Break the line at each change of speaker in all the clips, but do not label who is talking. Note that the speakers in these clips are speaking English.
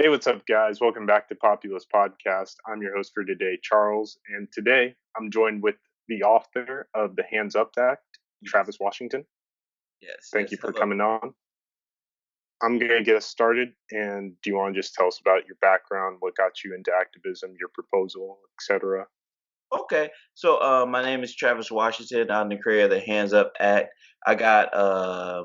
Hey, what's up, guys? Welcome back to Populous Podcast. I'm your host for today, Charles, and today I'm joined with the author of the Hands Up Act,
Yes,
Travis Washington.
yes,
Thank
yes.
you for
Hello.
coming on. I'm going to get us started, and do you want to just tell us about your background, what got you into activism, your proposal, etc.?
Okay, so my name is Travis Washington. I'm the creator of the Hands Up Act. I got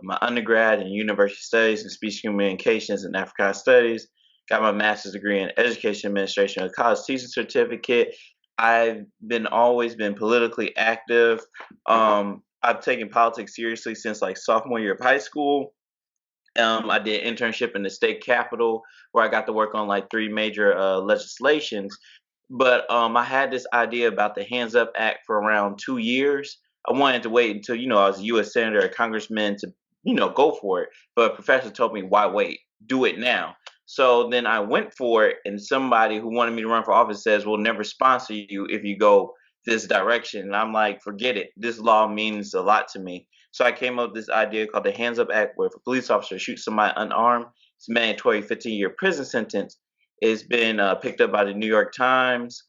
my undergrad in University Studies and Speech Communications and Africana Studies. Got my master's degree in Education Administration, a college teaching certificate. I've been always been politically active. I've taken politics seriously since like sophomore year of high school. I did internship in the state capitol where I got to work on like three major legislations. But I had this idea about the Hands Up Act for around 2 years. I wanted to wait until I was a U.S. senator or congressman to go for it. But a professor told me, "Why wait? Do it now." So then I went for it, and somebody who wanted me to run for office says, "We'll never sponsor you if you go this direction." And I'm like, "Forget it. This law means a lot to me." So I came up with this idea called the Hands Up Act, where if a police officer shoots somebody unarmed, it's a mandatory 15-year prison sentence. It's been picked up by the New York Times.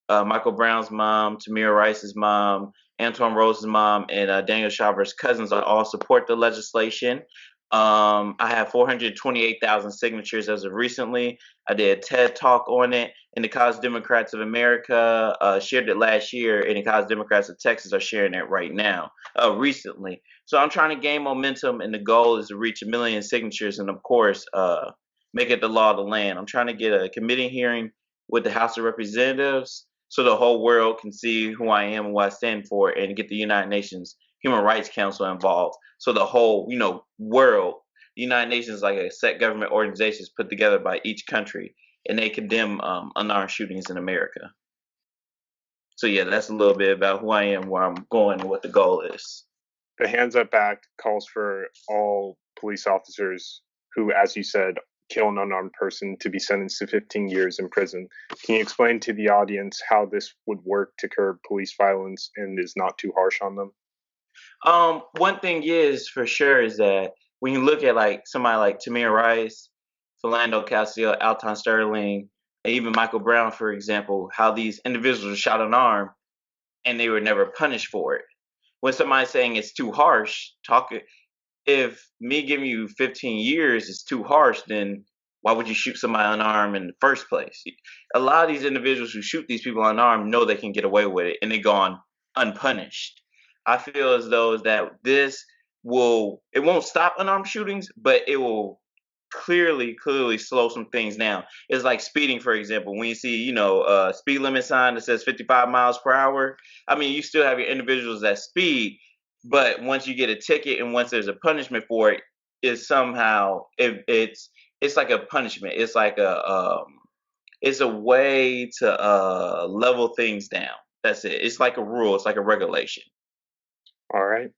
Michael Brown's mom, Tamir Rice's mom, Antoine Rose's mom, and Daniel Shaver's cousins all support the legislation. I have 428,000 signatures as of recently. I did a TED talk on it, and the College Democrats of America shared it last year, and the College Democrats of Texas are sharing it right now, recently. So I'm trying to gain momentum, and the goal is to reach 1 million signatures, and of course, make it the law of the land. I'm trying to get a committee hearing with the House of Representatives so the whole world can see who I am and what I stand for, and get the United Nations Human Rights Council involved. So the whole, world, the United Nations is like a set government organizations put together by each country, and they condemn unarmed shootings in America. So yeah, that's a little bit about who I am, where I'm going, and what the goal is.
The Hands Up Act calls for all police officers who, as you said, kill an unarmed person to be sentenced to 15 years in prison. Can you explain to the audience how this would work to curb police violence and is not too harsh on them?
One thing is for sure is that when you look at like somebody like Tamir Rice, Philando Castile, Alton Sterling, and even Michael Brown, for example, how these individuals were shot unarmed and they were never punished for it. When somebody's saying it's too harsh, if me giving you 15 years is too harsh, then why would you shoot somebody unarmed in the first place? A lot of these individuals who shoot these people unarmed know they can get away with it, and they go on unpunished. I feel as though that this it won't stop unarmed shootings, but it will clearly slow some things down. It's like speeding, for example. When you see, a speed limit sign that says 55 miles per hour, I mean, you still have your individuals that speed, but once you get a ticket and once there's a punishment for it, is somehow it's like a punishment. It's like it's a way to level things down. That's it. It's like a rule. It's like a regulation.
All right.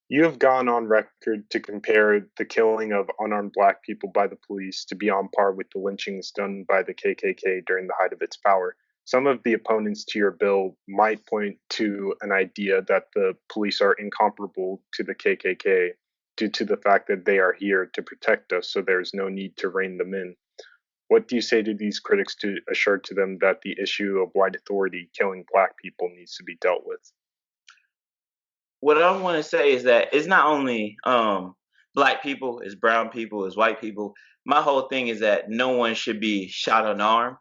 You have gone on record to compare the killing of unarmed black people by the police to be on par with the lynchings done by the KKK during the height of its power. Some of the opponents to your bill might point to an idea that the police are incomparable to the KKK due to the fact that they are here to protect us, so there's no need to rein them in. What do you say to these critics to assure to them that the issue of white authority killing black people needs to be dealt with?
What I want to say is that it's not only black people, it's brown people, it's white people. My whole thing is that no one should be shot unarmed.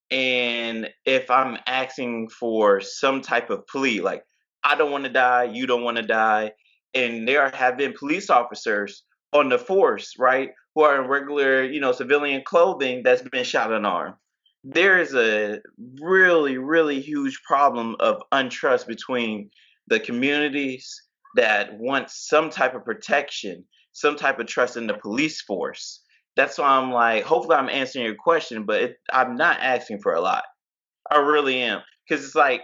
And if I'm asking for some type of plea, like I don't want to die, you don't want to die, and have been police officers on the force, right, who are in regular, civilian clothing that's been shot unarmed. There is a really huge problem of untrust between the communities that want some type of protection, some type of trust in the police force. That's why I'm like, hopefully, I'm answering your question, but I'm not asking for a lot. I really am, because it's like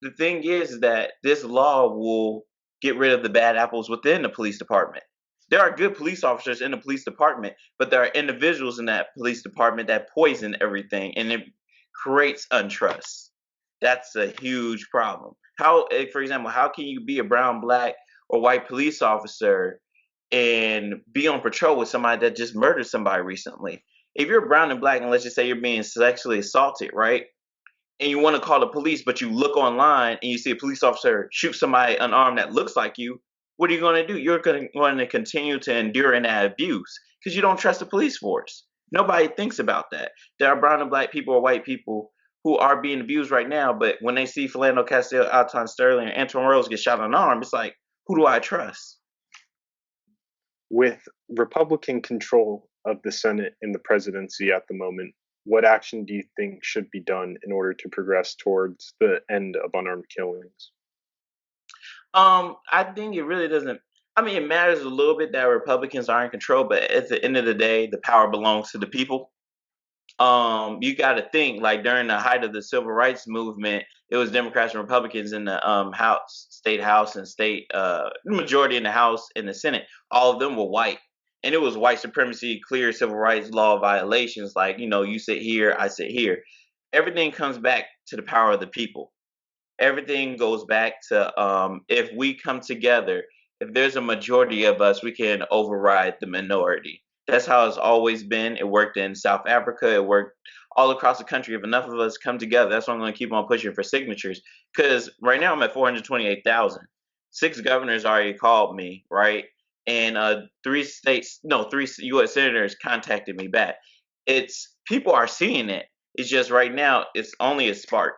the thing is that this law will get rid of the bad apples within the police department. There are good police officers in the police department, but there are individuals in that police department that poison everything, and it creates untrust. That's a huge problem. For example, how can you be a brown, black, or white police officer and be on patrol with somebody that just murdered somebody recently? If you're brown and black, and let's just say you're being sexually assaulted, right? And you want to call the police, but you look online and you see a police officer shoot somebody unarmed that looks like you, what are you going to do? You're going to continue to endure in that abuse because you don't trust the police force. Nobody thinks about that. There are brown and black people or white people who are being abused right now, but when they see Philando Castile, Alton Sterling, or Antoine Rose get shot unarmed, it's like, who do I trust?
With Republican control of the Senate and the presidency at the moment, what action do you think should be done in order to progress towards the end of unarmed killings?
I think it really doesn't. I mean, it matters a little bit that Republicans are in control, but at the end of the day, the power belongs to the people. You got to think like during the height of the civil rights movement, it was Democrats and Republicans in the house and state majority in the House and the Senate. All of them were white, and it was white supremacy, clear civil rights law violations. Like you sit here, I sit here. Everything comes back to the power of the people. Everything goes back to if we come together, if there's a majority of us, we can override the minority. That's how it's always been. It worked in South Africa. It worked all across the country. If enough of us come together, that's why I'm going to keep on pushing for signatures. Because right now I'm at 428,000. Six governors already called me, right? And three states, no, three U.S. senators contacted me back. It's people are seeing it. It's just right now it's only a spark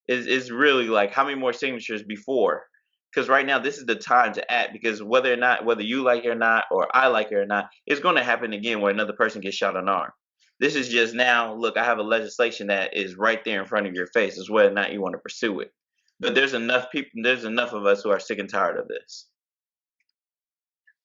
is really like how many more signatures before? Because right now this is the time to act. Because whether you like it or not, or I like it or not, it's going to happen again where another person gets shot unarmed. This is just now. Look, I have a legislation that is right there in front of your face. Is whether or not you want to pursue it. But there's enough people. There's enough of us who are sick and tired of this.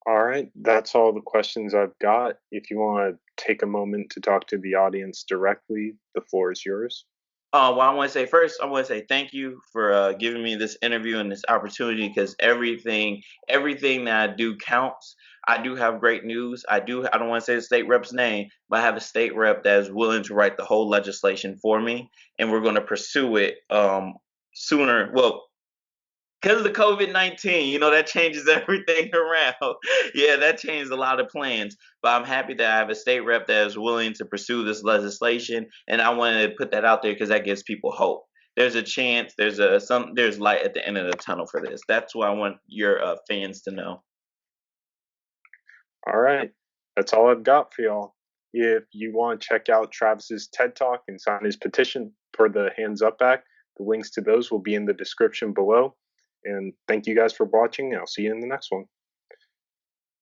All right, that's all the questions I've got. If you want to take a moment to talk to the audience directly, the floor is yours.
Well, I want to say first, I want to say thank you for giving me this interview and this opportunity because everything that I do counts. I do have great news. I do. I don't want to say the state rep's name, but I have a state rep that is willing to write the whole legislation for me, and we're going to pursue it sooner. Well, because of the COVID-19, that changes everything around. Yeah, that changed a lot of plans. But I'm happy that I have a state rep that is willing to pursue this legislation, and I wanted to put that out there because that gives people hope. There's a chance. There's light at the end of the tunnel for this. That's what I want your fans to know.
All right, that's all I've got for y'all. If you want to check out Travis's TED Talk and sign his petition for the Hands Up Act, the links to those will be in the description below. And thank you guys for watching. I'll see you in the next one.